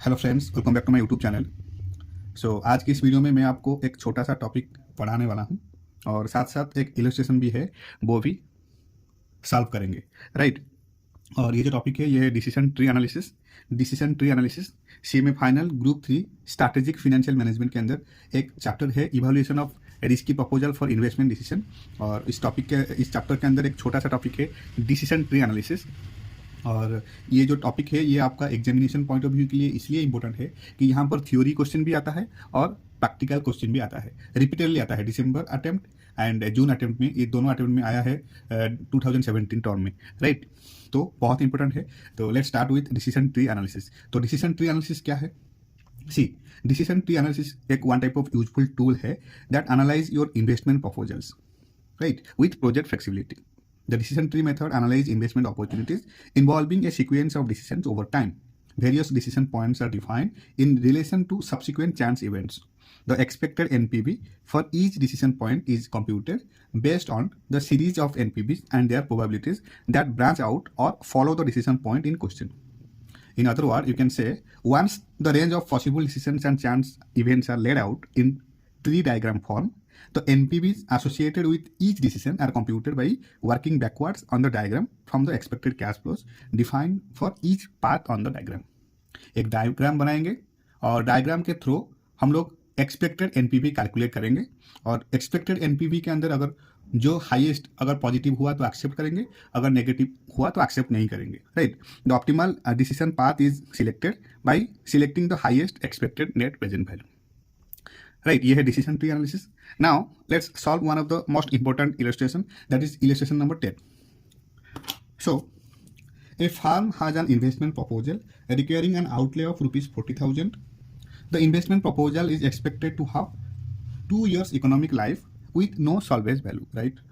Hello friends, welcome back to my YouTube channel. आज की इस वीडियो में मैं आपको एक छोटा सा टॉपिक पढ़ाने वाला हूं और साथ साथ एक इलस्ट्रेशन भी है, वो भी सॉल्व करेंगे, राइट। और ये जो टॉपिक है ये है decision tree analysis. CMA final group 3 strategic financial management के अंदर एक चैप्टर है evaluation of risky proposal for investment decision. और इस चैप्टर के अंदर एक छोटा सा टॉपिक है डिसीजन ट्री एनालिसिस। और ये जो टॉपिक है ये आपका एग्जामिनेशन पॉइंट ऑफ व्यू के लिए इसलिए इंपॉर्टेंट है कि यहाँ पर थ्योरी क्वेश्चन भी आता है और प्रैक्टिकल क्वेश्चन भी आता है, रिपीटेडली आता है। दिसंबर अटेम्प्ट एंड जून अटेम्प्ट में, ये दोनों अटेम्प्ट में आया है 2017 टर्म में, राइट। तो बहुत इंपॉर्टेंट है। तो let's start with decision tree analysis. तो डिसीजन ट्री एनालिसिस क्या है? सी, डिसीजन ट्री एनालिसिस एक one type of useful tool है that analyse your investment proposals, right, with project flexibility. The decision tree method analyzes investment opportunities involving a sequence of decisions over time. Various decision points are defined in relation to subsequent chance events. The expected NPV for each decision point is computed based on the series of NPVs and their probabilities that branch out or follow the decision point in question. In other words, you can say once the range of possible decisions and chance events are laid out in tree diagram form, the NPVs associated with each decision are computed by working backwards on the diagram from the expected cash flows defined for each path on the diagram. एक diagram बनाएंगे और diagram के through हम लोग expected NPV calculate करेंगे और expected NPV के अंदर अगर जो हाईएस्ट अगर पॉजिटिव हुआ तो एक्सेप्ट करेंगे, अगर नेगेटिव हुआ तो एक्सेप्ट नहीं करेंगे, right. The optimal decision path is selected by selecting the highest expected net present value, right. ये है decision tree analysis. Now let's solve one of the most important illustration, that is illustration number 10. So a firm has an investment proposal requiring an outlay of rupees 40,000. The investment proposal is expected to have 2 years economic life with no salvage value, right.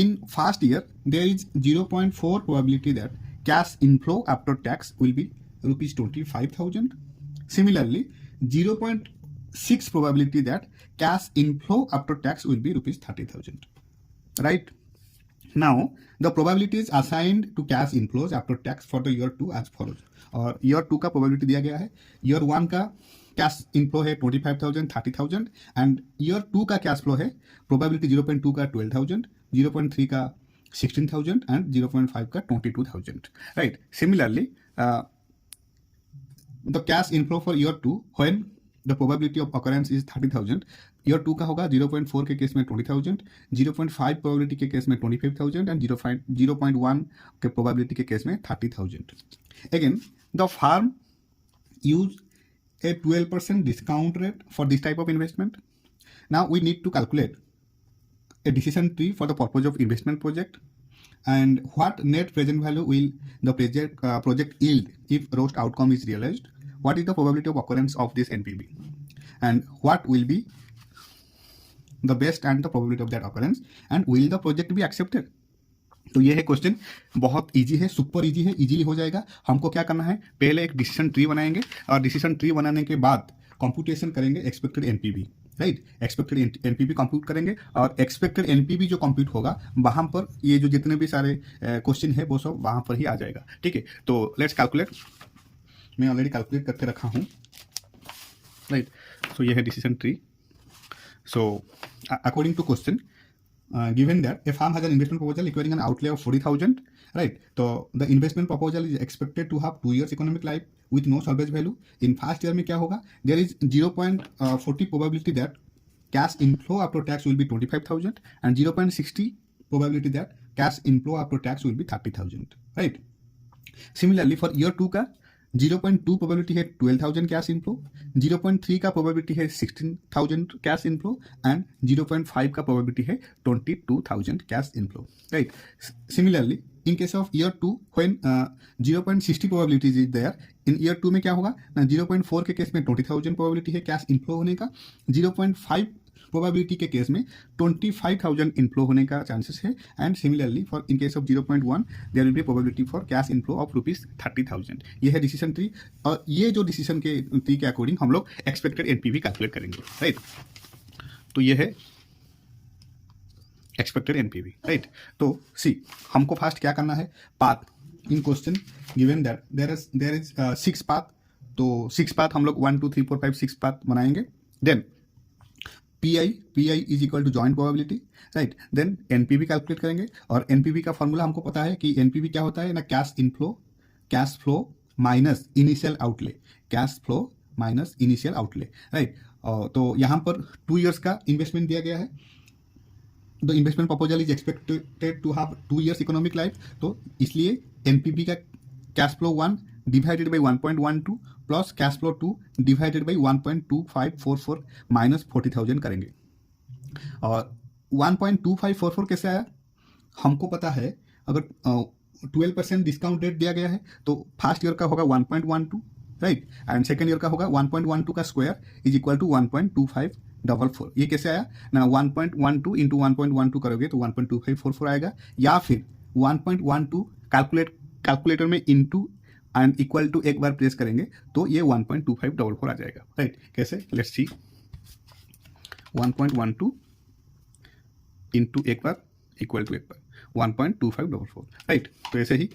In first year there is 0.4 probability that cash inflow after tax will be rupees 25,000. Similarly 0.6 probability that cash inflow after tax will be rupees 30,000, right. Now the probability is assigned to cash inflows after tax for the year 2 as follows. और year 2 का probability दिया गया है, year 1 का cash inflow है 25,000, 30,000 and year 2 का cash flow है probability 0.2 का 12,000, 0.3 का 16,000 एंड 0.5 का 22,000, right. Similarly the cash inflow for year 2 when the probability of occurrence is 30,000, year 2 का होगा 0.4 के केस में 20,000, 0.5 प्रोबेबिलिटी के केस में 25,000 एंड 0.1 के प्रोबेबिलिटी के केस में 30,000. Again the firm use a 12% discount rate for this type of investment. Now we need to calculate a decision tree for the purpose of investment project and what net present value will the project yield if roast outcome is realized, what is the probability of occurrence of this NPV and what will be the best and the probability of that occurrence and will the project be accepted. तो ये है question, बहुत easy है, super easy है, easily हो जाएगा। हमको क्या करना है, पहले एक डिसीजन ट्री बनाएंगे और डिसीजन ट्री बनाने के बाद कंप्यूटेशन करेंगे expected NPV, right. Expected NPV compute करेंगे और एक्सपेक्टेड एनपीवी जो कंप्यूट होगा वहां पर ये जो जितने भी सारे क्वेश्चन है वो सब वहां पर ही आ जाएगा, ठीक है। तो लेट्स कैलकुलेट, मैं ऑलरेडी कैलकुलेट करके रखा हूँ, राइट। सो ये है decision tree. So according to question, given that a firm has an investment proposal requiring an outlay of 40,000, right. So the investment proposal is expected to have 2 years economic life with no salvage value. In first year में क्या होगा, there is 0.40 probability that cash inflow after tax will be 25,000 and 0.60 probability that cash inflow after tax will be 30,000, right. Similarly for year 2 का 0.2 probability है 12,000 cash inflow, 0.3 का probability है 16,000 cash inflow and 0.5 का probability है 22,000 cash inflow, right. Similarly in case of year 2 when 0.60 probability is there, in year 2 में क्या होगा ना, 0.4 के केस में 20,000 प्रोबेबिलिटी है कैश इनफ्लो होने का, 0.5 प्रोबेबिलिटी के केस में 25,000 इनफ्लो होने का चांसेस है and similarly for in case of 0.1 there will be probability for cash inflow of rupees 30,000. ये है डिसीजन ट्री और ये जो डिसीजन के ट्री के अकॉर्डिंग हम लोग एक्सपेक्टेड एनपीवी कैलकुलेट करेंगे, राइट। तो ये है एक्सपेक्टेड एनपीवी, राइट। तो सी, हमको फास्ट क्या करना है, path in question given that there is 6 path, तो 6 पाथ हम लोग 1 2 3 4 5 6 पाथ बनाएंगे। Then P I is equal to joint probability, right. Then NPV calculate करेंगे, और एनपीवी का फॉर्मूला हमको पता है कि एनपीवी क्या होता है ना, cash flow minus initial outlay, cash flow minus initial outlay, right. तो यहाँ पर 2 years का इन्वेस्टमेंट दिया गया है। The investment proposal is expected to have 2 years economic life, तो इसलिए एनपीवी का cash flow 1 divided by 1.12 plus cash flow 2 divided by 1.2544 minus 40,000 करेंगे। और 1.2544 कैसे आया, हमको पता है अगर 12% डिस्काउंट रेट दिया गया है तो फर्स्ट ईयर का होगा 1.12, राइट, एंड सेकेंड ईयर का होगा 1.12 का स्क्वायर इज इक्वल टू 1.2544। ये कैसे आया ना, 1.12 इंटू 1.12 करोगे तो 1.2544 आएगा, या फिर 1.12 कैलकुलेटर में इंटू एंड इक्वल टू एक बार प्रेस करेंगे तो ये 1.2544 आ जाएगा, राइट। कैसे, लेट्स सी, 1.12 इंटू एक बार इक्वल टू एक बार 1.2544, राइट। तो ऐसे ही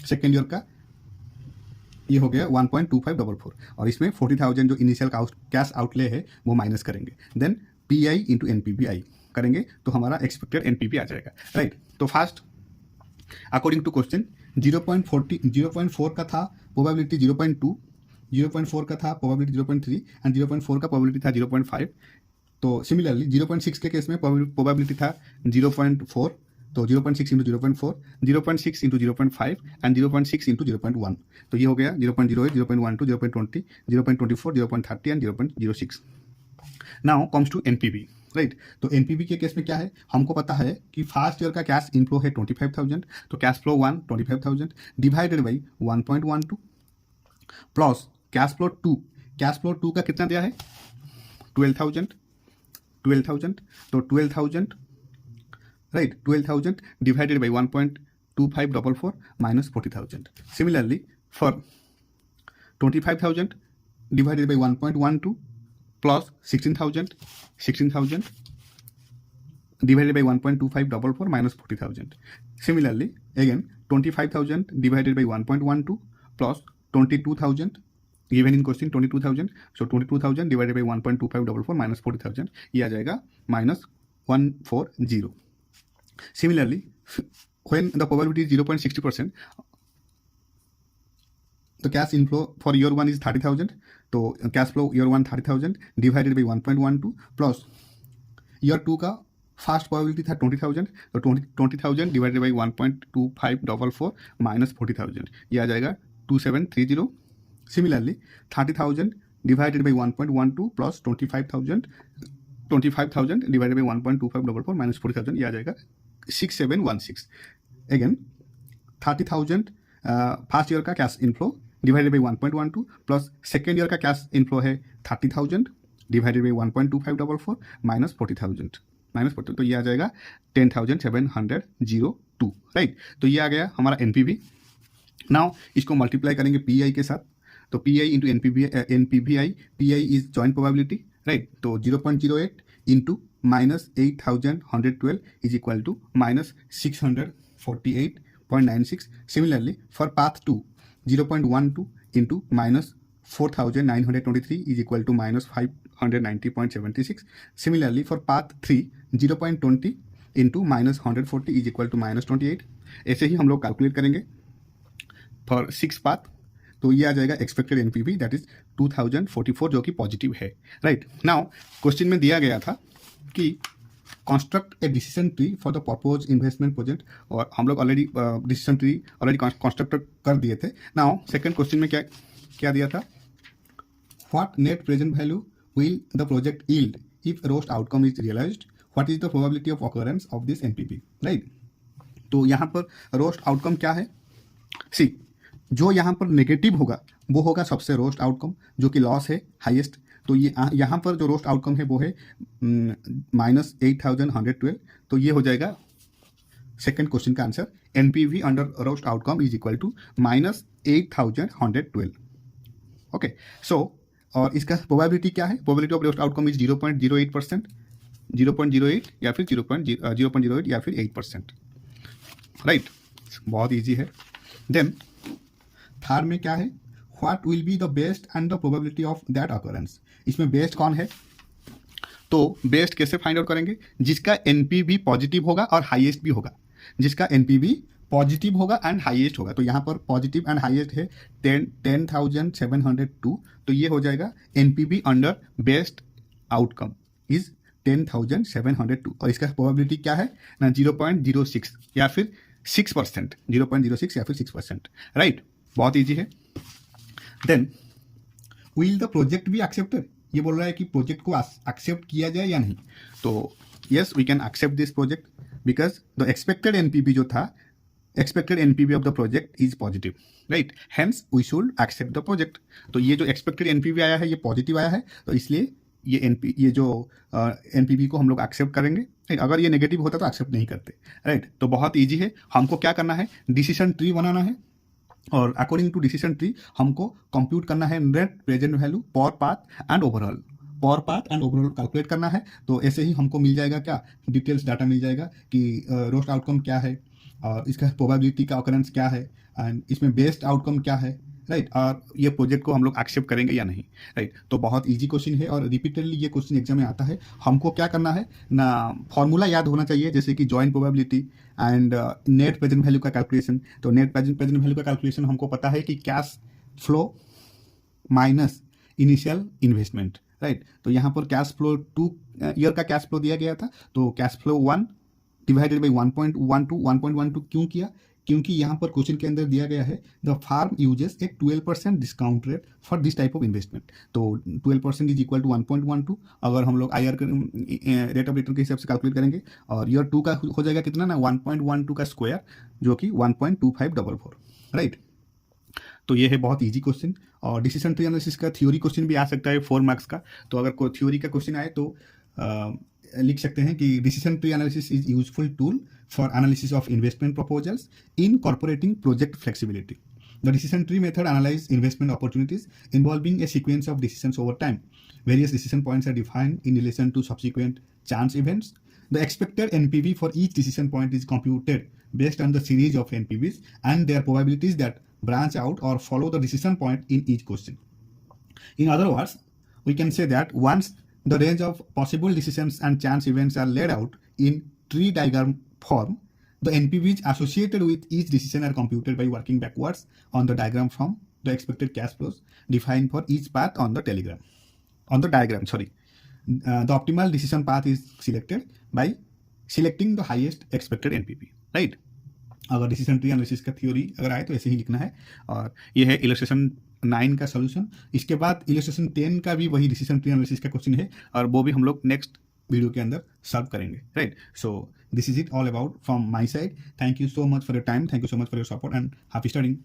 सेकेंड ईयर का ये हो गया 1.2544, और इसमें 40,000 जो इनिशियल कैश आउटले है वो माइनस करेंगे। Then P I into N P V I करेंगे तो हमारा एक्सपेक्टेड एन पी बी आ जाएगा, राइट। तो फर्स्ट अकॉर्डिंग टू क्वेश्चन 0.4 का था प्रोबेबिलिटी 0.2, 0.4 का था प्रोबेबिलिटी 0.3 एंड 0.4 का प्रोबेबिलिटी था 0.5। तो सिमिलरली 0.6 के केस में प्रोबेबिलिटी था 0.4, तो 0.6 इंटू 0.4, 0.6 इंटू 0.5 एंड 0.6 इंटू 0.1, तो ये हो गया 0.08, 0.12, 0.20, 0.24, 0.30 and 0.06। Now comes to NPV, right. तो एनपीवी के केस में क्या है, हमको पता है कि फर्स्ट ईयर का कैश इनफ्लो है 25,000, तो cash flow 1 25,000 divided by 1.12 plus cash flow 2 का कितना दिया है 12,000, तो 12,000, right, 12,000 divided by 1.2544 minus 40,000। Similarly for 25,000 divided by 1.12 plus 16,000 divided by 1.2544 minus 40,000. Similarly, again 25,000 divided by 1.12 plus 22,000, given in question 22,000, so 22,000 divided by 1.2544 minus 40,000, ये आ जाएगा minus 140. Similarly, when the probability is 0.60%, the cash inflow for year 1 is 30,000, तो cash flow year 1 30,000 divided by 1.12 plus year 2 का first probability था 20,000, तो 20,000 divided by 1.2544 minus 40,000, ये आ जाएगा 2730। Similarly 30,000 divided by 1.12 plus 25,000 divided by 1.2544 minus 40,000, ये आ जाएगा 6716। Again 30,000 first year का cash inflow divided by 1.12 plus second year का कैश इनफ्लो है 30,000 डिवाइडेड बाई 1.2544 माइनस 40,000 माइनस 40, तो ये आ जाएगा 10,702, राइट। तो ये आ गया हमारा एनपीवी। नाउ इसको मल्टीप्लाई करेंगे पीआई के साथ, तो PI into NPVI, PI is joint probability, right. तो 0.08 into minus 8,112 is equal to minus 648.96। Similarly for path 2 0.12 into minus 4,923 is equal to minus 590.76. Similarly, for path 3, 0.20 into minus 140 is equal to minus 28. ऐसे ही हम लोग calculate करेंगे for 6 path, तो ये आ जाएगा expected NPV that is 2044, जो कि positive है, राइट। नाउ क्वेश्चन में दिया गया था कि construct a decision tree for the propose investment project, और हम लोग already decision tree already construct कर दिए थे। नाउ सेकेंड क्वेश्चन में क्या दिया था, what net present value will the project yield if roast outcome is realized? What is the probability of occurrence of this NPV? Right? तो यहाँ पर रोस्ट आउटकम क्या है, सी जो यहाँ पर नेगेटिव होगा वो होगा सबसे रोस्ट आउटकम, जो कि लॉस है हाईएस्ट। तो ये यहाँ पर जो रोस्ट आउटकम है वो है माइनस 8,112, तो ये हो जाएगा सेकेंड क्वेश्चन का answer. NPV under worst outcome is equal to minus 8,112। Okay, so और इसका प्रोबेबिलिटी क्या है, probability of worst outcome is 0.08%, 0.08 या फिर 0.08 या फिर 8%, राइट। बहुत इजी है। देन थर्ड में क्या है, what will be the best and the probability of that occurrence. इसमें बेस्ट कौन है, तो बेस्ट कैसे फाइंड आउट करेंगे, जिसका एनपीवी पॉजिटिव होगा और हाईएस्ट भी होगा, जिसका एनपीवी पॉजिटिव होगा एंड हाईएस्ट होगा। तो यहाँ पर पॉजिटिव एंड हाईएस्ट है 10,702, तो ये हो जाएगा NPV under best outcome is 10,702 और इसका प्रोबेबिलिटी क्या है ना 0.06 या फिर 6%, 0.06 या फिर 6%, राइट। बहुत ईजी है। Then will the project be accepted, ये बोल रहा है कि प्रोजेक्ट को एक्सेप्ट किया जाए या नहीं। तो yes we can accept this project because the expected NPV जो था, expected NPV of the project is positive, right, hence we should accept the project. तो ये जो एक्सपेक्टेड एनपीवी आया है ये पॉजिटिव आया है, तो इसलिए ये जो एनपीवी को हम लोग एक्सेप्ट करेंगे, राइट। अगर ये नेगेटिव होता तो एक्सेप्ट नहीं करते, राइट। तो बहुत ईजी है, हमको क्या करना है, डिसीजन ट्री बनाना है और अकॉर्डिंग टू डिसीजन ट्री हमको कंप्यूट करना है net present value, power path and overall, power path and overall calculate करना है। तो ऐसे ही हमको मिल जाएगा क्या, डिटेल्स डाटा मिल जाएगा कि रोस्ट आउटकम क्या है और इसका प्रोबेबिलिटी का ऑकरेंस क्या है एंड इसमें बेस्ट आउटकम क्या है, राइट। और ये प्रोजेक्ट को हम लोग एक्सेप्ट करेंगे या नहीं, राइट। तो बहुत इजी क्वेश्चन है और रिपीटेडली ये क्वेश्चन एग्जाम में आता है। हमको क्या करना है ना, फॉर्मूला याद होना चाहिए, जैसे कि joint probability and net present value का कैलकुलेशन। तो नेट प्रेजेंट वैल्यू का कैलकुलेशन हमको पता है कि cash flow minus initial investment, right. तो यहाँ पर कैश फ्लो 2 ईयर का कैश फ्लो दिया गया था, तो कैश फ्लो 1 डिवाइडेड बाई 1.12 क्यों किया, क्योंकि यहाँ पर क्वेश्चन के अंदर दिया गया है the firm uses a 12% discount rate for this type of investment. तो 12% इज इक्वल टू 1.12। अगर हम लोग IR रेट ऑफ रिटर्न के हिसाब से कैलकुलेट करेंगे और ईयर 2 का हो जाएगा कितना ना 1.12 का स्क्वायर जो कि 1.2544, राइट। तो ये है बहुत इजी क्वेश्चन। और डिसीजन ट्री एनालिसिस का थ्योरी क्वेश्चन भी आ सकता है 4 मार्क्स का। तो अगर कोई थ्योरी का क्वेश्चन आए तो लिख सकते हैं कि decision tree analysis is useful tool for analysis of investment proposals incorporating project flexibility. The decision tree method analyzes investment opportunities involving a sequence of decisions over time. Various decision points are defined in relation to subsequent chance events. The expected NPV for each decision point is computed based on the series of NPVs and their probabilities that branch out or follow the decision point in each question. In other words, we can say that once the range of possible decisions and chance events are laid out in tree diagram form, the NPVs associated with each decision are computed by working backwards on the diagram from the expected cash flows defined for each path on the diagram. The optimal decision path is selected by selecting the highest expected NPV, right? अगर decision tree analysis का theory अगर आए तो ऐसे ही लिखना है। और ये है इलस्ट्रेशन 9 का सोल्यूशन। इसके बाद इलस्ट्रेशन 10 का भी वही डिसीजन ट्री एनालिसिस का क्वेश्चन है और वो भी हम लोग नेक्स्ट वीडियो के अंदर सॉल्व करेंगे, right. So this is it all about from my side. Thank you so much for your time, thank you so much for your support and happy studying.